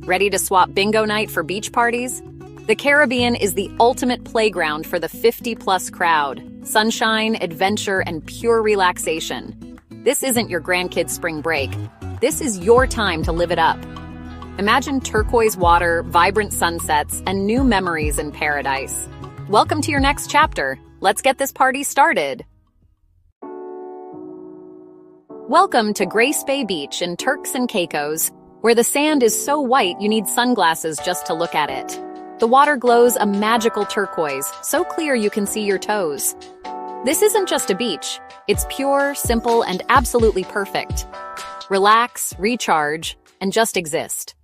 Ready to swap bingo night for beach parties? The Caribbean is the ultimate playground for the 50-plus crowd. Sunshine, adventure, and pure relaxation. This isn't your grandkids' spring break. This is your time to live it up. Imagine turquoise water, vibrant sunsets, and new memories in paradise. Welcome to your next chapter. Let's get this party started. Welcome to Grace Bay Beach in Turks and Caicos, where the sand is so white you need sunglasses just to look at it. The water glows a magical turquoise, so clear you can see your toes. This isn't just a beach. It's pure, simple, and absolutely perfect. Relax, recharge, and just exist.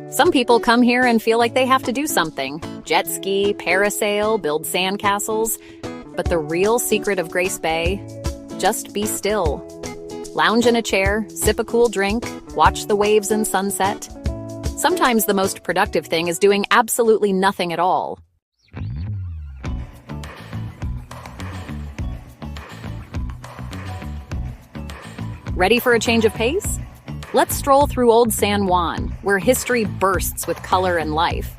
Some people come here and feel like they have to do something. Jet ski, parasail, build sandcastles. But the real secret of Grace Bay? Just be still. Lounge in a chair, sip a cool drink, watch the waves and sunset. Sometimes the most productive thing is doing absolutely nothing at all. Ready for a change of pace? Let's stroll through Old San Juan, where history bursts with color and life.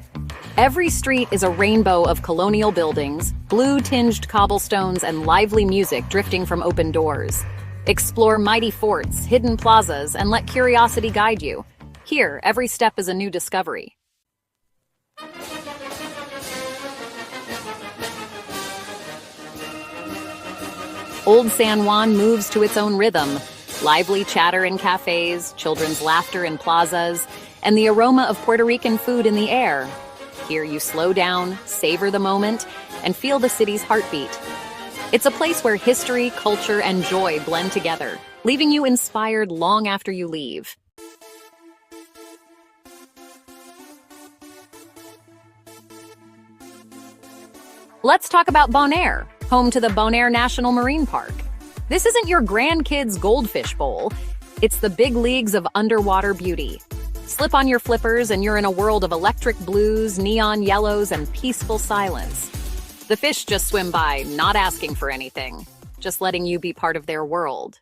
Every street is a rainbow of colonial buildings, blue-tinged cobblestones, and lively music drifting from open doors. Explore mighty forts, hidden plazas, and let curiosity guide you. Here, every step is a new discovery. Old San Juan moves to its own rhythm. Lively chatter in cafes, children's laughter in plazas, and the aroma of Puerto Rican food in the air. Here you slow down, savor the moment, and feel the city's heartbeat. It's a place where history, culture, and joy blend together, leaving you inspired long after you leave. Let's talk about Bonaire, home to the Bonaire National Marine Park. This isn't your grandkids' goldfish bowl. It's the big leagues of underwater beauty. Slip on your flippers and you're in a world of electric blues, neon yellows, and peaceful silence. The fish just swim by, not asking for anything, just letting you be part of their world.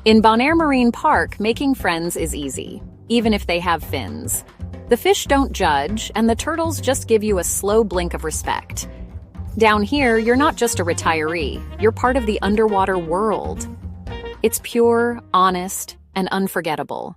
In Bonaire Marine Park, making friends is easy, even if they have fins. The fish don't judge, and the turtles just give you a slow blink of respect. Down here, you're not just a retiree, you're part of the underwater world. It's pure, honest, and unforgettable.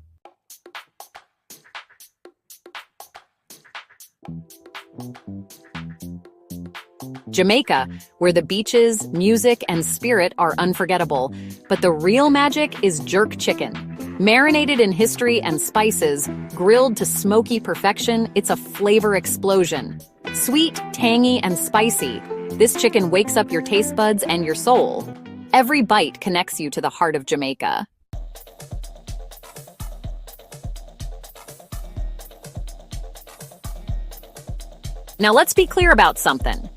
Jamaica, where the beaches, music, and spirit are unforgettable, but the real magic is jerk chicken. Marinated in history and spices, grilled to smoky perfection, it's a flavor explosion. Sweet, tangy, and spicy, this chicken wakes up your taste buds and your soul. Every bite connects you to the heart of Jamaica. Now let's be clear about something.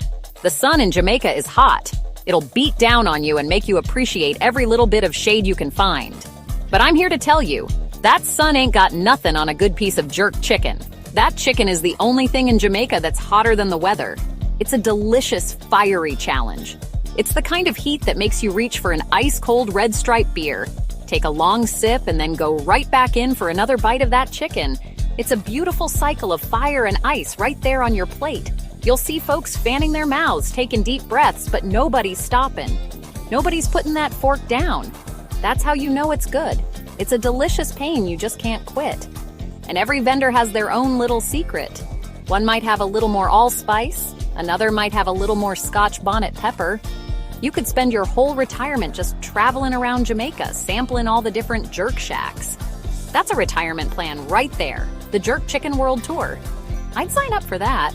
The sun in Jamaica is hot. It'll beat down on you and make you appreciate every little bit of shade you can find. But I'm here to tell you, that sun ain't got nothing on a good piece of jerk chicken. That chicken is the only thing in Jamaica that's hotter than the weather. It's a delicious, fiery challenge. It's the kind of heat that makes you reach for an ice-cold Red Stripe beer, take a long sip, and then go right back in for another bite of that chicken. It's a beautiful cycle of fire and ice right there on your plate. You'll see folks fanning their mouths, taking deep breaths, but nobody's stopping. Nobody's putting that fork down. That's how you know it's good. It's a delicious pain you just can't quit. And every vendor has their own little secret. One might have a little more allspice, another might have a little more Scotch bonnet pepper. You could spend your whole retirement just traveling around Jamaica, sampling all the different jerk shacks. That's a retirement plan right there, the Jerk Chicken World Tour. I'd sign up for that.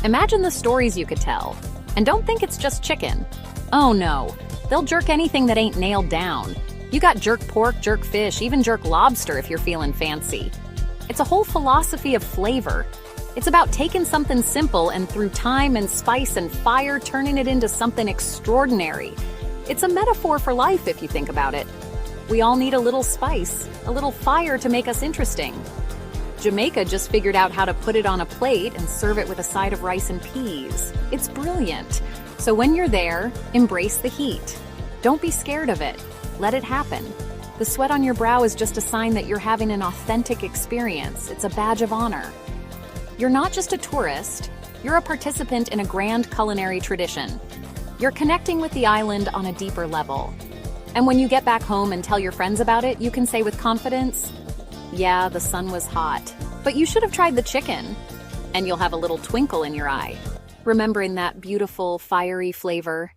Imagine the stories you could tell. And don't think it's just chicken. Oh no, they'll jerk anything that ain't nailed down. You got jerk pork, jerk fish, even jerk lobster if you're feeling fancy. It's a whole philosophy of flavor. It's about taking something simple and through time and spice and fire turning it into something extraordinary. It's a metaphor for life if you think about it. We all need a little spice, a little fire to make us interesting. Jamaica just figured out how to put it on a plate and serve it with a side of rice and peas. It's brilliant. So when you're there, embrace the heat. Don't be scared of it. Let it happen. The sweat on your brow is just a sign that you're having an authentic experience. It's a badge of honor. You're not just a tourist, you're a participant in a grand culinary tradition. You're connecting with the island on a deeper level. And when you get back home and tell your friends about it, you can say with confidence, yeah, the sun was hot, but you should have tried the chicken. And you'll have a little twinkle in your eye, remembering that beautiful, fiery flavor.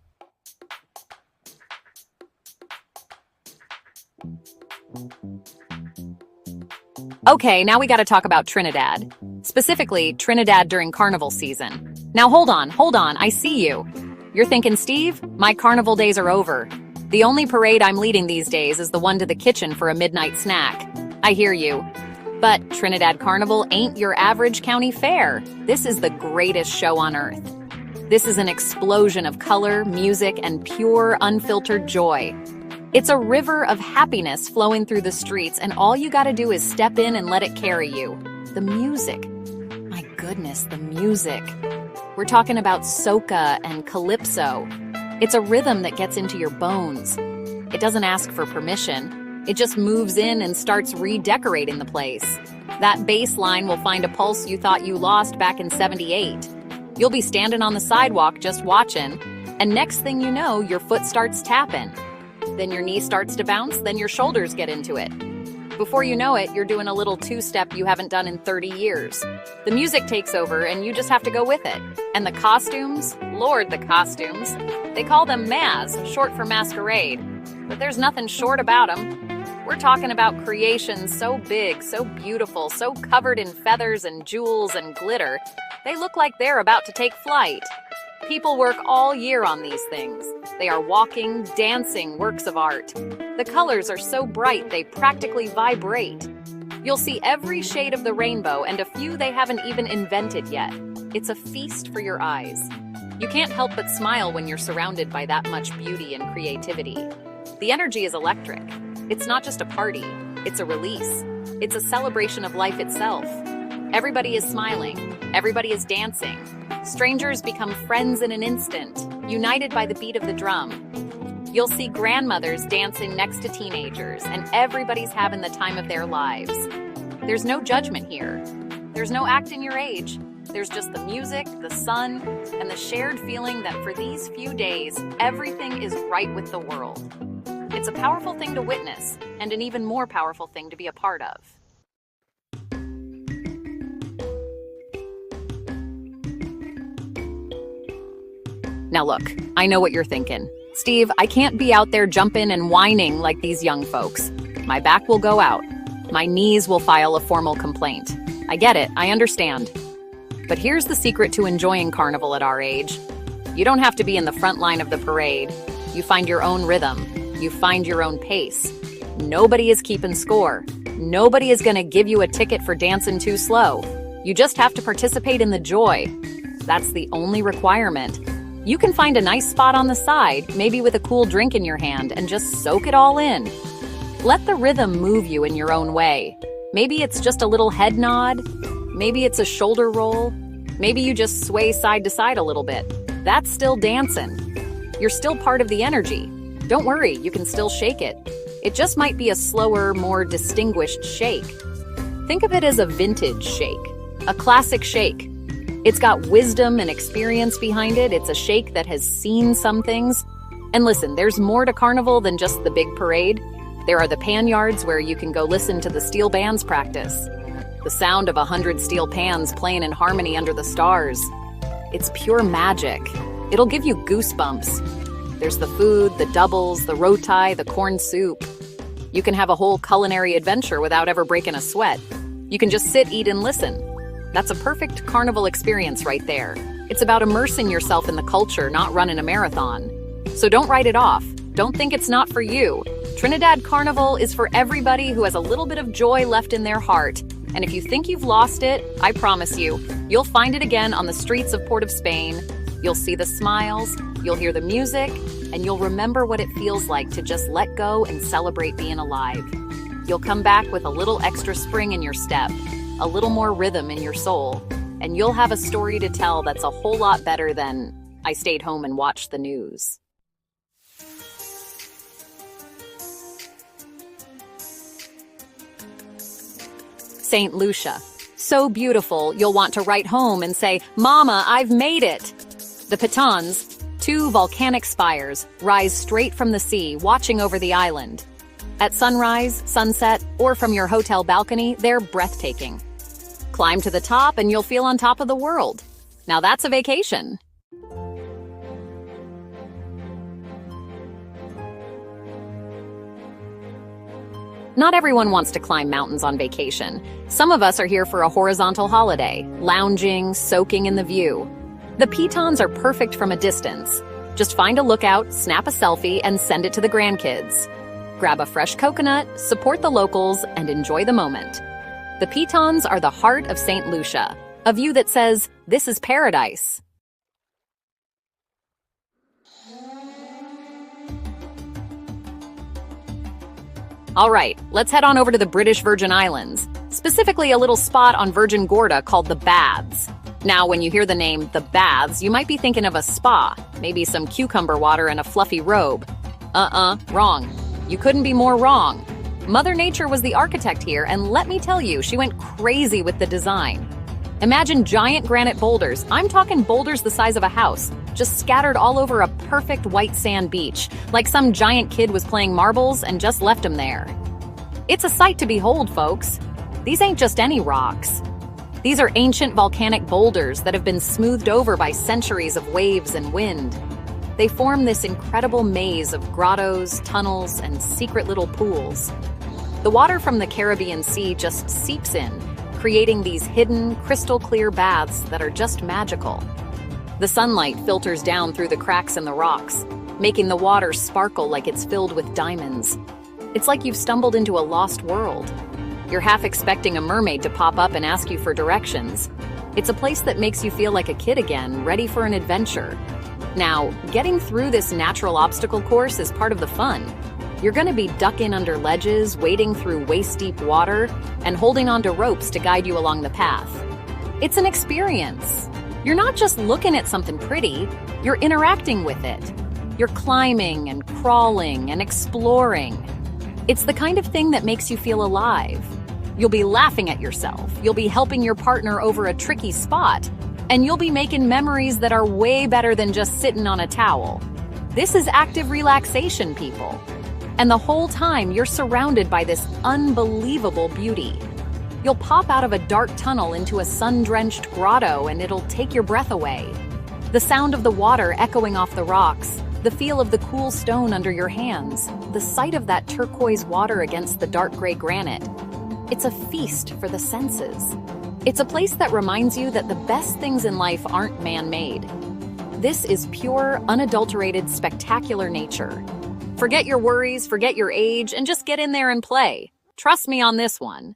Okay, now we gotta talk about Trinidad. Specifically, Trinidad during carnival season. Now hold on, I see you. You're thinking, Steve, my carnival days are over. The only parade I'm leading these days is the one to the kitchen for a midnight snack. I hear you. But Trinidad Carnival ain't your average county fair. This is the greatest show on earth. This is an explosion of color, music, and pure, unfiltered joy. It's a river of happiness flowing through the streets, and all you gotta do is step in and let it carry you. The music. My goodness, the music. We're talking about soca and calypso. It's a rhythm that gets into your bones. It doesn't ask for permission. It just moves in and starts redecorating the place. That bass line will find a pulse you thought you lost back in '78. You'll be standing on the sidewalk just watching, and next thing you know, your foot starts tapping. Then your knee starts to bounce, then your shoulders get into it. Before you know it, you're doing a little two-step you haven't done in 30 years. The music takes over, and you just have to go with it. And the costumes? Lord, the costumes. They call them Maz, short for masquerade. But there's nothing short about them. We're talking about creations so big, so beautiful, so covered in feathers and jewels and glitter, they look like they're about to take flight. People work all year on these things. They are walking, dancing works of art. The colors are so bright they practically vibrate. You'll see every shade of the rainbow and a few they haven't even invented yet. It's a feast for your eyes. You can't help but smile when you're surrounded by that much beauty and creativity. The energy is electric. It's not just a party, it's a release. It's a celebration of life itself. Everybody is smiling, everybody is dancing. Strangers become friends in an instant, united by the beat of the drum. You'll see grandmothers dancing next to teenagers, and everybody's having the time of their lives. There's no judgment here. There's no acting your age. There's just the music, the sun, and the shared feeling that for these few days, everything is right with the world. It's a powerful thing to witness, and an even more powerful thing to be a part of. Now look, I know what you're thinking. Steve, I can't be out there jumping and whining like these young folks. My back will go out. My knees will file a formal complaint. I get it, I understand. But here's the secret to enjoying carnival at our age. You don't have to be in the front line of the parade. You find your own rhythm. You find your own pace. Nobody is keeping score. Nobody is gonna give you a ticket for dancing too slow. You just have to participate in the joy. That's the only requirement. You can find a nice spot on the side, maybe with a cool drink in your hand, and just soak it all in. Let the rhythm move you in your own way. Maybe it's just a little head nod. Maybe it's a shoulder roll. Maybe you just sway side to side a little bit. That's still dancing. You're still part of the energy. Don't worry, you can still shake it. It just might be a slower, more distinguished shake. Think of it as a vintage shake, a classic shake. It's got wisdom and experience behind it. It's a shake that has seen some things. And listen, there's more to carnival than just the big parade. There are the pan yards where you can go listen to the steel bands practice. The sound of 100 steel pans playing in harmony under the stars. It's pure magic. It'll give you goosebumps. There's the food, the doubles, the roti, the corn soup. You can have a whole culinary adventure without ever breaking a sweat. You can just sit, eat, and listen. That's a perfect carnival experience right there. It's about immersing yourself in the culture, not running a marathon. So don't write it off. Don't think it's not for you. Trinidad Carnival is for everybody who has a little bit of joy left in their heart. And if you think you've lost it, I promise you, you'll find it again on the streets of Port of Spain. You'll see the smiles, you'll hear the music, and you'll remember what it feels like to just let go and celebrate being alive. You'll come back with a little extra spring in your step. a little more rhythm in your soul, and you'll have a story to tell that's a whole lot better than "I stayed home and watched the news." St. Lucia. So beautiful, you'll want to write home and say, "Mama, I've made it!" The pitons, two volcanic spires, rise straight from the sea, watching over the island. At sunrise, sunset, or from your hotel balcony, they're breathtaking. Climb to the top and you'll feel on top of the world. Now that's a vacation. Not everyone wants to climb mountains on vacation. Some of us are here for a horizontal holiday, lounging, soaking in the view. The pitons are perfect from a distance. Just find a lookout, snap a selfie, and send it to the grandkids. Grab a fresh coconut, support the locals, and enjoy the moment. The pitons are the heart of St. Lucia, a view that says, "This is paradise." All right, let's head on over to the British Virgin Islands, specifically a little spot on Virgin Gorda called the Baths. Now, when you hear the name the Baths, you might be thinking of a spa, maybe some cucumber water and a fluffy robe. Wrong. You couldn't be more wrong. Mother Nature was the architect here, and let me tell you, she went crazy with the design. Imagine giant granite boulders, I'm talking boulders the size of a house, just scattered all over a perfect white sand beach, like some giant kid was playing marbles and just left them there. It's a sight to behold, folks. These ain't just any rocks. These are ancient volcanic boulders that have been smoothed over by centuries of waves and wind. They form this incredible maze of grottos, tunnels, and secret little pools. The water from the Caribbean Sea just seeps in, creating these hidden, crystal-clear baths that are just magical. The sunlight filters down through the cracks in the rocks, making the water sparkle like it's filled with diamonds. It's like you've stumbled into a lost world. You're half expecting a mermaid to pop up and ask you for directions. It's a place that makes you feel like a kid again, ready for an adventure. Now, getting through this natural obstacle course is part of the fun. You're going to be ducking under ledges, wading through waist-deep water, and holding onto ropes to guide you along the path. It's an experience. You're not just looking at something pretty, you're interacting with it. You're climbing and crawling and exploring. It's the kind of thing that makes you feel alive. You'll be laughing at yourself, you'll be helping your partner over a tricky spot, and you'll be making memories that are way better than just sitting on a towel. This is active relaxation, people. And the whole time, you're surrounded by this unbelievable beauty. You'll pop out of a dark tunnel into a sun-drenched grotto and it'll take your breath away. The sound of the water echoing off the rocks, the feel of the cool stone under your hands, the sight of that turquoise water against the dark gray granite. It's a feast for the senses. It's a place that reminds you that the best things in life aren't man-made. This is pure, unadulterated, spectacular nature. Forget your worries, forget your age, and just get in there and play. Trust me on this one.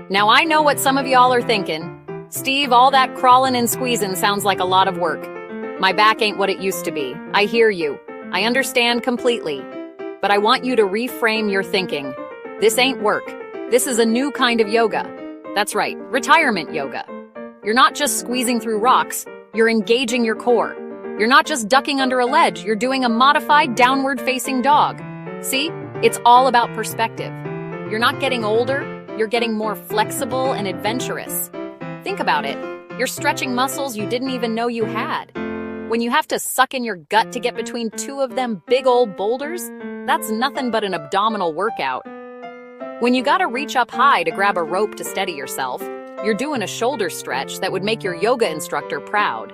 Now I know what some of y'all are thinking. Steve, all that crawling and squeezing sounds like a lot of work. My back ain't what it used to be. I hear you. I understand completely. But I want you to reframe your thinking. This ain't work. This is a new kind of yoga. That's right, retirement yoga. You're not just squeezing through rocks, you're engaging your core. You're not just ducking under a ledge, you're doing a modified downward-facing dog. See? It's all about perspective. You're not getting older, you're getting more flexible and adventurous. Think about it. You're stretching muscles you didn't even know you had. When you have to suck in your gut to get between two of them big old boulders, that's nothing but an abdominal workout. When you gotta reach up high to grab a rope to steady yourself, you're doing a shoulder stretch that would make your yoga instructor proud.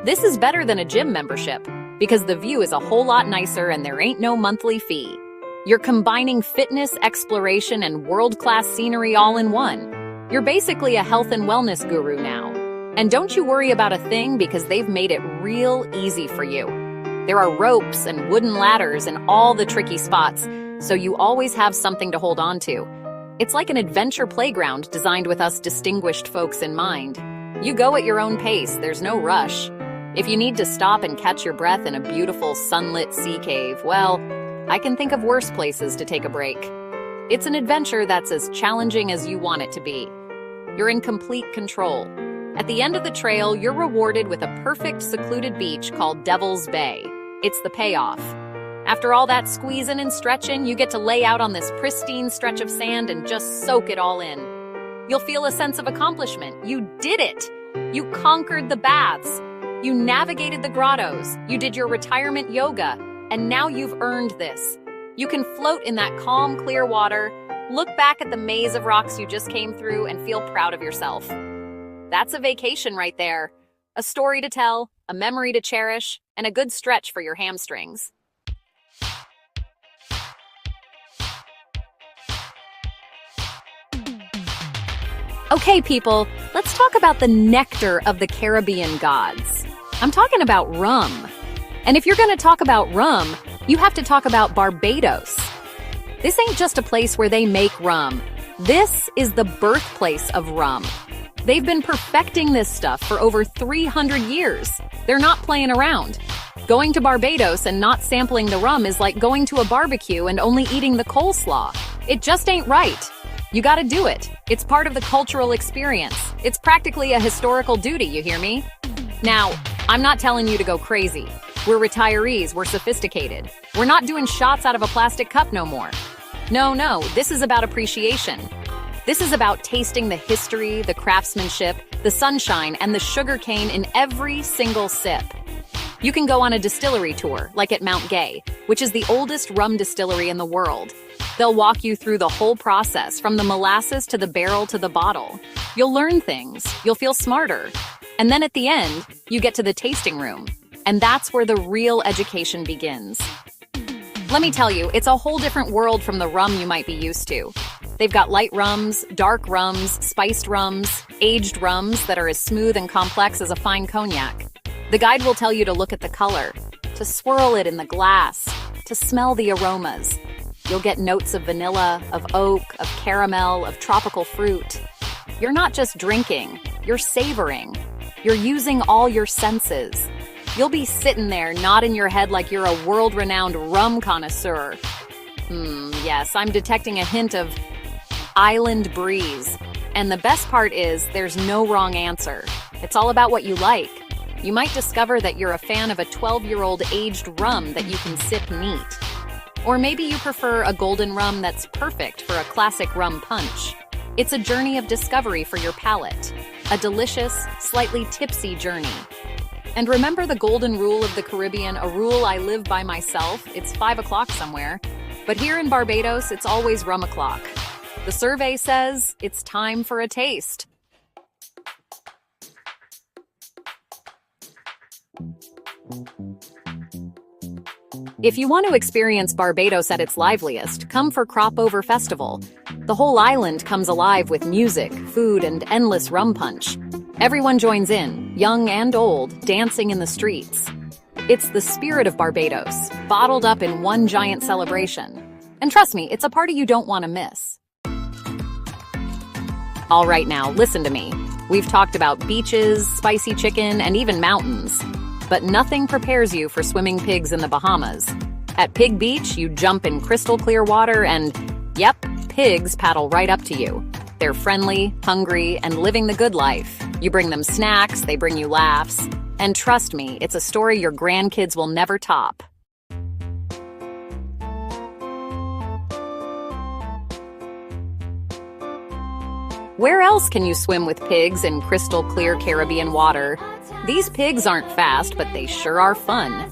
This is better than a gym membership because the view is a whole lot nicer and there ain't no monthly fee. You're combining fitness, exploration, and world-class scenery all in one. You're basically a health and wellness guru now. And don't you worry about a thing because they've made it real easy for you. There are ropes and wooden ladders in all the tricky spots, so you always have something to hold on to. It's like an adventure playground designed with us distinguished folks in mind. You go at your own pace, there's no rush. If you need to stop and catch your breath in a beautiful sunlit sea cave, well, I can think of worse places to take a break. It's an adventure that's as challenging as you want it to be. You're in complete control. At the end of the trail, you're rewarded with a perfect secluded beach called Devil's Bay. It's the payoff. After all that squeezing and stretching, you get to lay out on this pristine stretch of sand and just soak it all in. You'll feel a sense of accomplishment. You did it! You conquered the baths. You navigated the grottos. You did your retirement yoga. And now you've earned this. You can float in that calm, clear water, look back at the maze of rocks you just came through, and feel proud of yourself. That's a vacation right there. A story to tell, a memory to cherish, and a good stretch for your hamstrings. Okay, people, let's talk about the nectar of the Caribbean gods. I'm talking about rum. And if you're going to talk about rum, you have to talk about Barbados. This ain't just a place where they make rum. This is the birthplace of rum. They've been perfecting this stuff for over 300 years. They're not playing around. Going to Barbados and not sampling the rum is like going to a barbecue and only eating the coleslaw. It just ain't right. You gotta do it. It's part of the cultural experience. It's practically a historical duty, you hear me? Now, I'm not telling you to go crazy. We're retirees, we're sophisticated. We're not doing shots out of a plastic cup no more. No, this is about appreciation. This is about tasting the history, the craftsmanship, the sunshine, and the sugar cane in every single sip. You can go on a distillery tour, like at Mount Gay, which is the oldest rum distillery in the world. They'll walk you through the whole process, from the molasses to the barrel to the bottle. You'll learn things, you'll feel smarter. And then at the end, you get to the tasting room. And that's where the real education begins. Let me tell you, it's a whole different world from the rum you might be used to. They've got light rums, dark rums, spiced rums, aged rums that are as smooth and complex as a fine cognac. The guide will tell you to look at the color, to swirl it in the glass, to smell the aromas. You'll get notes of vanilla, of oak, of caramel, of tropical fruit. You're not just drinking, you're savoring. You're using all your senses. You'll be sitting there nodding your head like you're a world-renowned rum connoisseur. Yes, I'm detecting a hint of island breeze. And the best part is there's no wrong answer. It's all about what you like. You might discover that you're a fan of a 12-year-old aged rum that you can sip neat. Or maybe you prefer a golden rum that's perfect for a classic rum punch. It's a journey of discovery for your palate. A delicious, slightly tipsy journey. And remember the golden rule of the Caribbean, a rule I live by myself. It's 5 o'clock somewhere. But here in Barbados, it's always rum o'clock. The survey says it's time for a taste. If you want to experience Barbados at its liveliest, come for Crop Over Festival. The whole island comes alive with music, food, and endless rum punch. Everyone joins in, young and old, dancing in the streets. It's the spirit of Barbados, bottled up in one giant celebration. And trust me, it's a party you don't want to miss. All right now, listen to me. We've talked about beaches, spicy chicken, and even mountains. But nothing prepares you for swimming pigs in the Bahamas. At Pig Beach, you jump in crystal clear water and, yep, pigs paddle right up to you. They're friendly, hungry, and living the good life. You bring them snacks, they bring you laughs. And trust me, it's a story your grandkids will never top. Where else can you swim with pigs in crystal clear Caribbean water? These pigs aren't fast, but they sure are fun.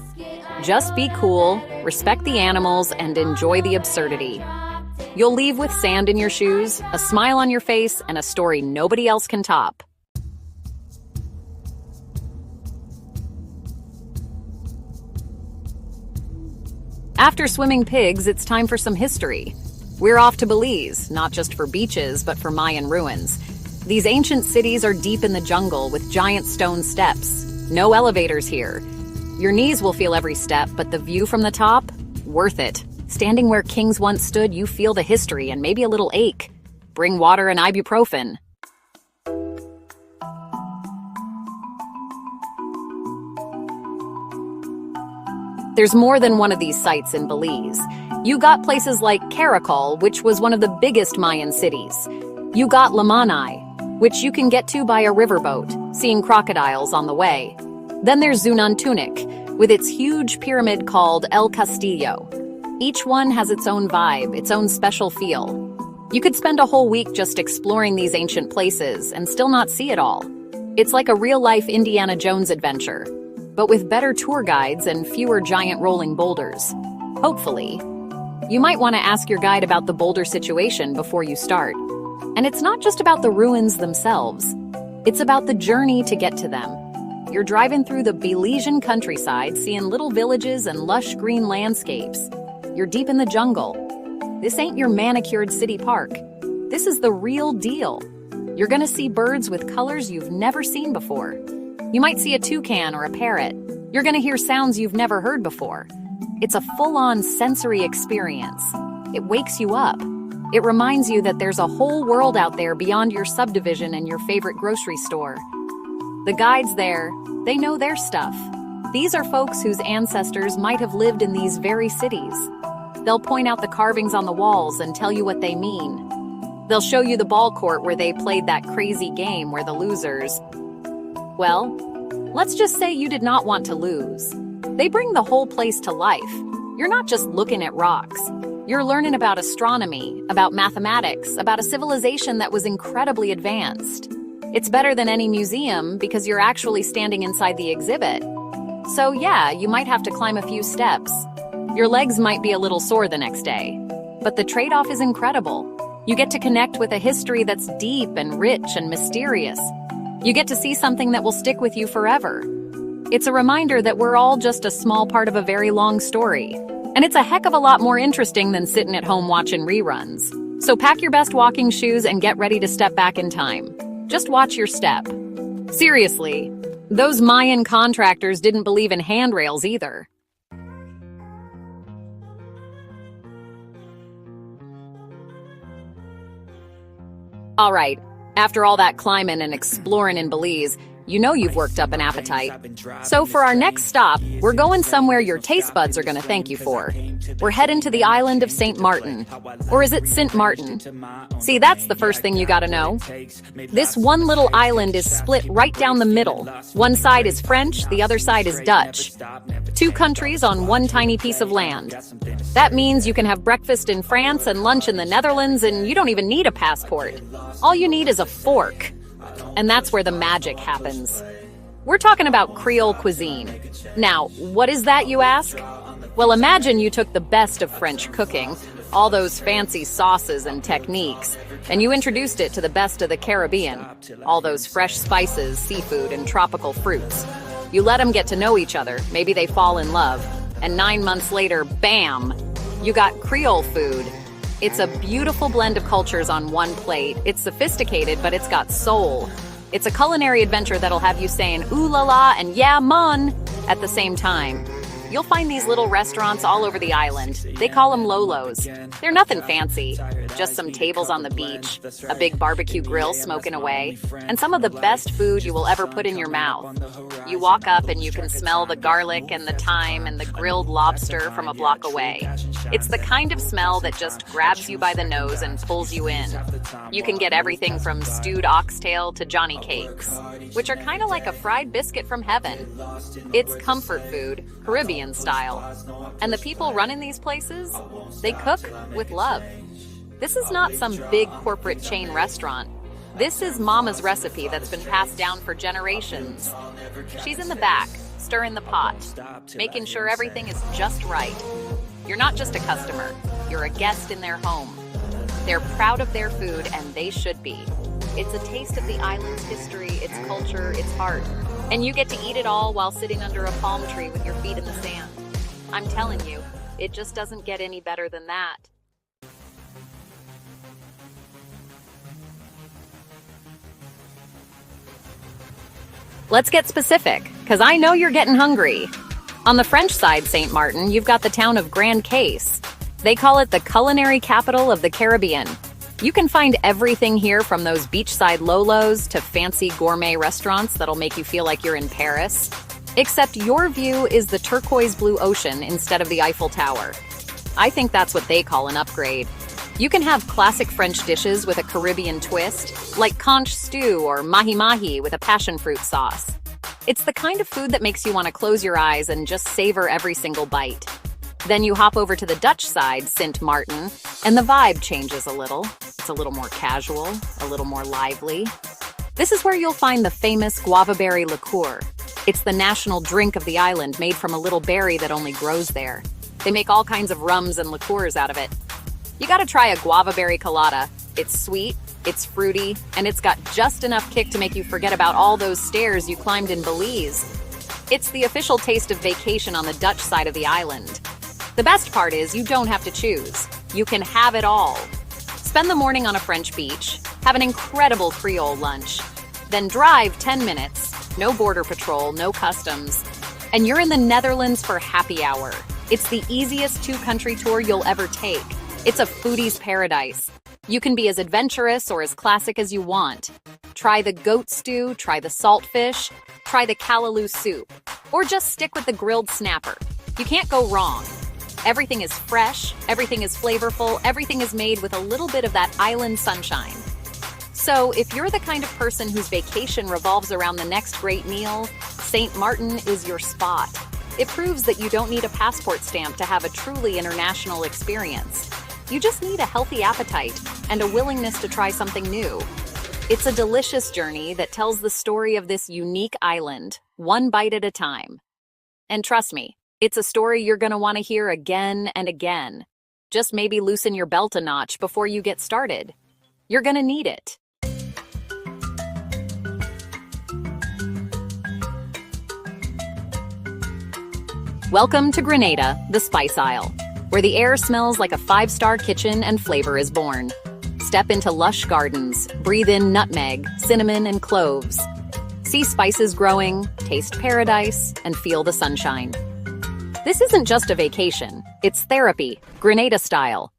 Just be cool, respect the animals, and enjoy the absurdity. You'll leave with sand in your shoes, a smile on your face, and a story nobody else can top. After swimming pigs, it's time for some history. We're off to Belize, not just for beaches, but for Mayan ruins. These ancient cities are deep in the jungle with giant stone steps. No elevators here. Your knees will feel every step, but the view from the top? Worth it. Standing where kings once stood, you feel the history and maybe a little ache. Bring water and ibuprofen. There's more than one of these sites in Belize. You got places like Caracol, which was one of the biggest Mayan cities. You got Lamanai, which you can get to by a riverboat, seeing crocodiles on the way. Then there's Zunantunik, with its huge pyramid called El Castillo. Each one has its own vibe, its own special feel. You could spend a whole week just exploring these ancient places and still not see it all. It's like a real-life Indiana Jones adventure, but with better tour guides and fewer giant rolling boulders. Hopefully. You might want to ask your guide about the boulder situation before you start. And it's not just about the ruins themselves. It's about the journey to get to them. You're driving through the Belizean countryside, seeing little villages and lush green landscapes. You're deep in the jungle. This ain't your manicured city park. This is the real deal. You're gonna see birds with colors you've never seen before. You might see a toucan or a parrot. You're gonna hear sounds you've never heard before. It's a full-on sensory experience. It wakes you up. It reminds you that there's a whole world out there beyond your subdivision and your favorite grocery store. The guides there, they know their stuff. These are folks whose ancestors might have lived in these very cities. They'll point out the carvings on the walls and tell you what they mean. They'll show you the ball court where they played that crazy game where the losers... Well, let's just say you did not want to lose. They bring the whole place to life. You're not just looking at rocks. You're learning about astronomy, about mathematics, about a civilization that was incredibly advanced. It's better than any museum because you're actually standing inside the exhibit. So yeah, you might have to climb a few steps. Your legs might be a little sore the next day. But the trade-off is incredible. You get to connect with a history that's deep and rich and mysterious. You get to see something that will stick with you forever. It's a reminder that we're all just a small part of a very long story. And it's a heck of a lot more interesting than sitting at home watching reruns. So pack your best walking shoes and get ready to step back in time. Just watch your step. Seriously, those Mayan contractors didn't believe in handrails either. All right, after all that climbing and exploring in Belize, you know you've worked up an appetite. So for our next stop, we're going somewhere your taste buds are going to thank you for. We're heading to the island of St. Martin. Or is it Saint Martin? See, that's the first thing you gotta know. This one little island is split right down the middle. One side is French, the other side is Dutch. Two countries on one tiny piece of land. That means you can have breakfast in France and lunch in the Netherlands, and you don't even need a passport. All you need is a fork. And that's where the magic happens. We're talking about Creole cuisine. Now, what is that, you ask? Well, imagine you took the best of French cooking, all those fancy sauces and techniques, and you introduced it to the best of the Caribbean, all those fresh spices, seafood, and tropical fruits. You let them get to know each other, maybe they fall in love, and 9 months later, bam, you got Creole food. It's a beautiful blend of cultures on one plate. It's sophisticated, but it's got soul. It's a culinary adventure that'll have you saying ooh la la and yeah mun at the same time. You'll find these little restaurants all over the island. They call them Lolos. They're nothing fancy, just some tables on the beach, a big barbecue grill smoking away, and some of the best food you will ever put in your mouth. You walk up and you can smell the garlic and the thyme and the grilled lobster from a block away. It's the kind of smell that just grabs you by the nose and pulls you in. You can get everything from stewed oxtail to Johnny cakes, which are kind of like a fried biscuit from heaven. It's comfort food, Caribbean style. And the people running these places, they cook with love. This is not some big corporate chain restaurant. This is Mama's recipe that's been passed down for generations. She's in the back, stirring the pot, making sure everything is just right. You're not just a customer, you're a guest in their home. They're proud of their food, and they should be. It's a taste of the island's history, its culture, its heart. And you get to eat it all while sitting under a palm tree with your feet in the sand. I'm telling you, it just doesn't get any better than that. Let's get specific, because I know you're getting hungry. On the French side, St. Martin, you've got the town of Grand Case. They call it the culinary capital of the Caribbean. You can find everything here from those beachside lolos to fancy gourmet restaurants that'll make you feel like you're in Paris. Except your view is the turquoise blue ocean instead of the Eiffel Tower. I think that's what they call an upgrade. You can have classic French dishes with a Caribbean twist, like conch stew or mahi-mahi with a passion fruit sauce. It's the kind of food that makes you want to close your eyes and just savor every single bite. Then you hop over to the Dutch side, Sint Maarten, and the vibe changes a little. It's a little more casual, a little more lively. This is where you'll find the famous guava berry liqueur. It's the national drink of the island, made from a little berry that only grows there. They make all kinds of rums and liqueurs out of it. You gotta try a guava berry colada. It's sweet, it's fruity, and it's got just enough kick to make you forget about all those stairs you climbed in Belize. It's the official taste of vacation on the Dutch side of the island. The best part is you don't have to choose. You can have it all. Spend the morning on a French beach, have an incredible Creole lunch, then drive 10 minutes, no border patrol, no customs, and you're in the Netherlands for happy hour. It's the easiest two-country tour you'll ever take. It's a foodie's paradise. You can be as adventurous or as classic as you want. Try the goat stew, try the saltfish, try the callaloo soup, or just stick with the grilled snapper. You can't go wrong. Everything is fresh, everything is flavorful, everything is made with a little bit of that island sunshine. So if you're the kind of person whose vacation revolves around the next great meal, St. Martin is your spot. It proves that you don't need a passport stamp to have a truly international experience. You just need a healthy appetite and a willingness to try something new. It's a delicious journey that tells the story of this unique island, one bite at a time. And trust me, it's a story you're going to want to hear again and again. Just maybe loosen your belt a notch before you get started. You're going to need it. Welcome to Grenada, the Spice Isle, where the air smells like a five-star kitchen and flavor is born. Step into lush gardens, breathe in nutmeg, cinnamon, and cloves. See spices growing, taste paradise, and feel the sunshine. This isn't just a vacation, it's therapy, Grenada style.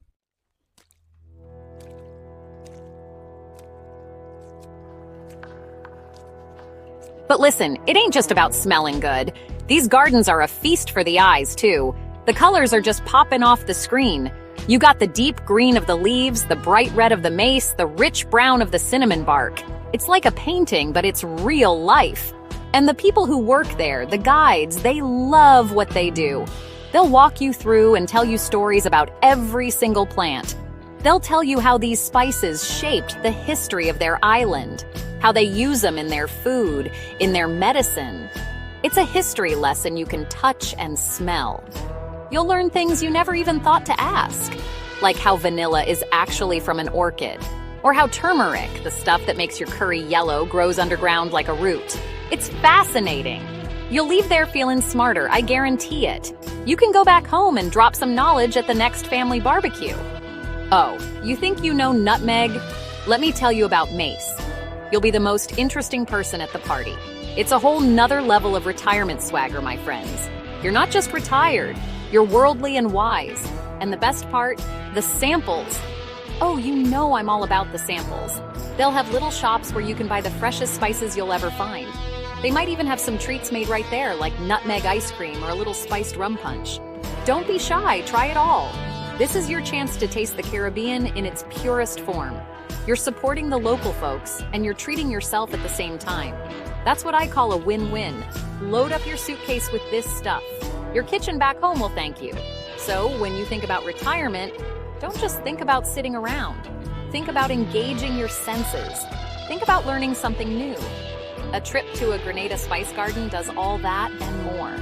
But listen, it ain't just about smelling good. These gardens are a feast for the eyes, too. The colors are just popping off the screen. You got the deep green of the leaves, the bright red of the mace, the rich brown of the cinnamon bark. It's like a painting, but it's real life. And the people who work there, the guides, they love what they do. They'll walk you through and tell you stories about every single plant. They'll tell you how these spices shaped the history of their island, how they use them in their food, in their medicine. It's a history lesson you can touch and smell. You'll learn things you never even thought to ask, like how vanilla is actually from an orchid, or how turmeric, the stuff that makes your curry yellow, grows underground like a root. It's fascinating. You'll leave there feeling smarter, I guarantee it. You can go back home and drop some knowledge at the next family barbecue. Oh, you think you know nutmeg? Let me tell you about mace. You'll be the most interesting person at the party. It's a whole nother level of retirement swagger, my friends. You're not just retired, you're worldly and wise. And the best part, the samples. Oh, you know I'm all about the samples. They'll have little shops where you can buy the freshest spices you'll ever find. They might even have some treats made right there, like nutmeg ice cream or a little spiced rum punch. Don't be shy, try it all. This is your chance to taste the Caribbean in its purest form. You're supporting the local folks, and you're treating yourself at the same time. That's what I call a win-win. Load up your suitcase with this stuff. Your kitchen back home will thank you. So when you think about retirement, don't just think about sitting around. Think about engaging your senses. Think about learning something new. A trip to a Grenada spice garden does all that and more.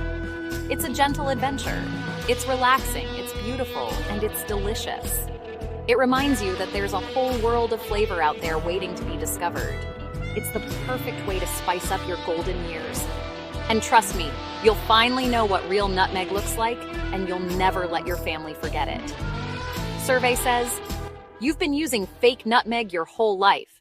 It's a gentle adventure. It's relaxing, it's beautiful, and it's delicious. It reminds you that there's a whole world of flavor out there waiting to be discovered. It's the perfect way to spice up your golden years. And trust me, you'll finally know what real nutmeg looks like, and you'll never let your family forget it. Survey says, you've been using fake nutmeg your whole life.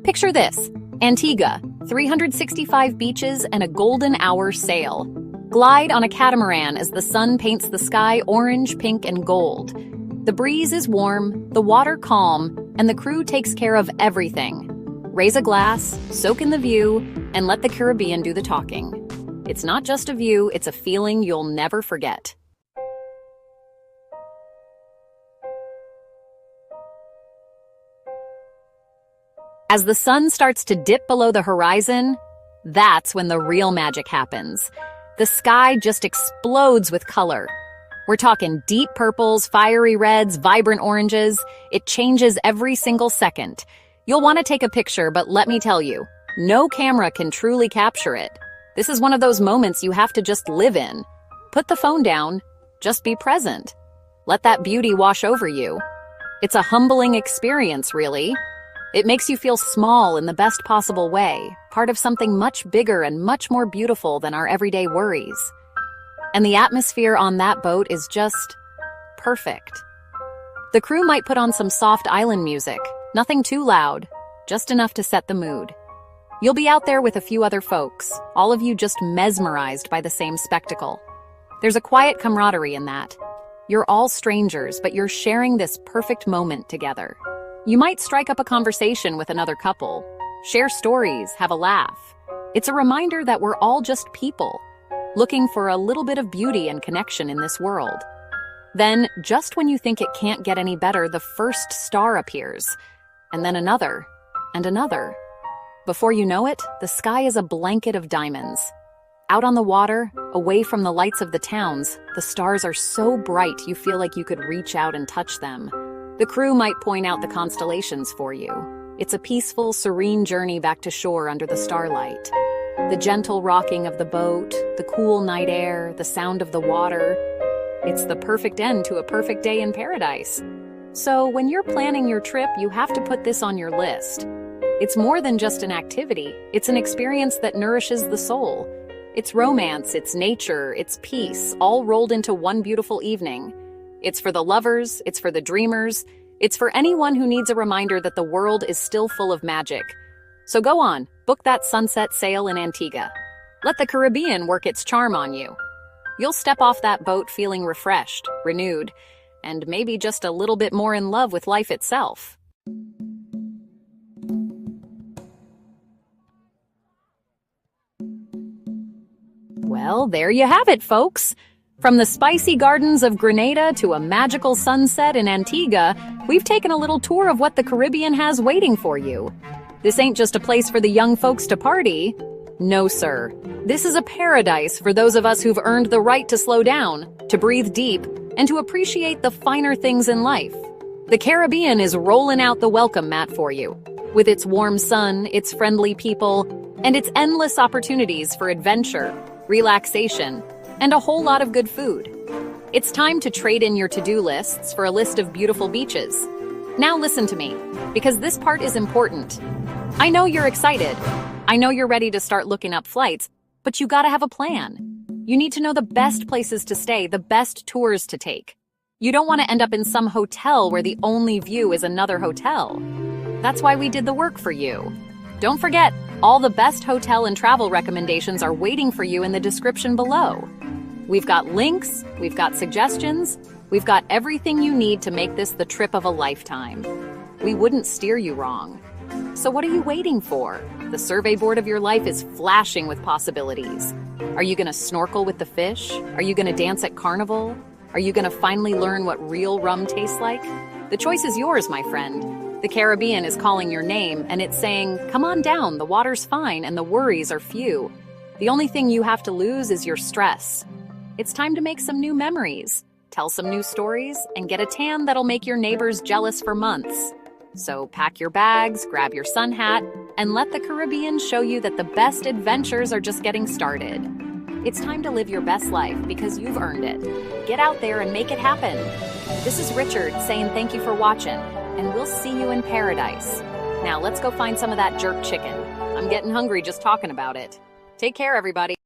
Picture this, Antigua, 365 beaches and a golden hour sail. Glide on a catamaran as the sun paints the sky orange, pink, and gold. The breeze is warm, the water calm, and the crew takes care of everything. Raise a glass, soak in the view, and let the Caribbean do the talking. It's not just a view, it's a feeling you'll never forget. As the sun starts to dip below the horizon, that's when the real magic happens. The sky just explodes with color. We're talking deep purples, fiery reds, vibrant oranges. It changes every single second. You'll want to take a picture, but let me tell you, no camera can truly capture it. This is one of those moments you have to just live in. Put the phone down, just be present. Let that beauty wash over you. It's a humbling experience, really. It makes you feel small in the best possible way, part of something much bigger and much more beautiful than our everyday worries. And the atmosphere on that boat is just perfect. The crew might put on some soft island music, nothing too loud, just enough to set the mood. You'll be out there with a few other folks, all of you just mesmerized by the same spectacle. There's a quiet camaraderie in that. You're all strangers, but you're sharing this perfect moment together. You might strike up a conversation with another couple, share stories, have a laugh. It's a reminder that we're all just people, looking for a little bit of beauty and connection in this world. Then, just when you think it can't get any better, the first star appears, and then another, and another. Before you know it, the sky is a blanket of diamonds. Out on the water, away from the lights of the towns, the stars are so bright you feel like you could reach out and touch them. The crew might point out the constellations for you. It's a peaceful, serene journey back to shore under the starlight. The gentle rocking of the boat, the cool night air, the sound of the water. It's the perfect end to a perfect day in paradise. So when you're planning your trip, you have to put this on your list. It's more than just an activity. It's an experience that nourishes the soul. It's romance, it's nature, it's peace, all rolled into one beautiful evening. It's for the lovers, it's for the dreamers, it's for anyone who needs a reminder that the world is still full of magic. So go on, book that sunset sail in Antigua. Let the Caribbean work its charm on you. You'll step off that boat feeling refreshed, renewed, and maybe just a little bit more in love with life itself. Well, there you have it, folks. From the spicy gardens of Grenada to a magical sunset in Antigua, we've taken a little tour of what the Caribbean has waiting for you. This ain't just a place for the young folks to party. No, sir. This is a paradise for those of us who've earned the right to slow down, to breathe deep, and to appreciate the finer things in life. The Caribbean is rolling out the welcome mat for you, with its warm sun, its friendly people, and its endless opportunities for adventure, relaxation, and a whole lot of good food. It's time to trade in your to-do lists for a list of beautiful beaches. Now listen to me, because this part is important. I know you're excited. I know you're ready to start looking up flights, but you gotta have a plan. You need to know the best places to stay, the best tours to take. You don't want to end up in some hotel where the only view is another hotel. That's why we did the work for you. Don't forget, all the best hotel and travel recommendations are waiting for you in the description below. We've got links, we've got suggestions, we've got everything you need to make this the trip of a lifetime. We wouldn't steer you wrong. So what are you waiting for? The survey board of your life is flashing with possibilities. Are you gonna snorkel with the fish? Are you gonna dance at Carnival? Are you gonna finally learn what real rum tastes like? The choice is yours, my friend. The Caribbean is calling your name, and it's saying, come on down, the water's fine and the worries are few. The only thing you have to lose is your stress. It's time to make some new memories, tell some new stories, and get a tan that'll make your neighbors jealous for months. So pack your bags, grab your sun hat, and let the Caribbean show you that the best adventures are just getting started. It's time to live your best life because you've earned it. Get out there and make it happen. This is Richard saying thank you for watching, and we'll see you in paradise. Now let's go find some of that jerk chicken. I'm getting hungry just talking about it. Take care, everybody.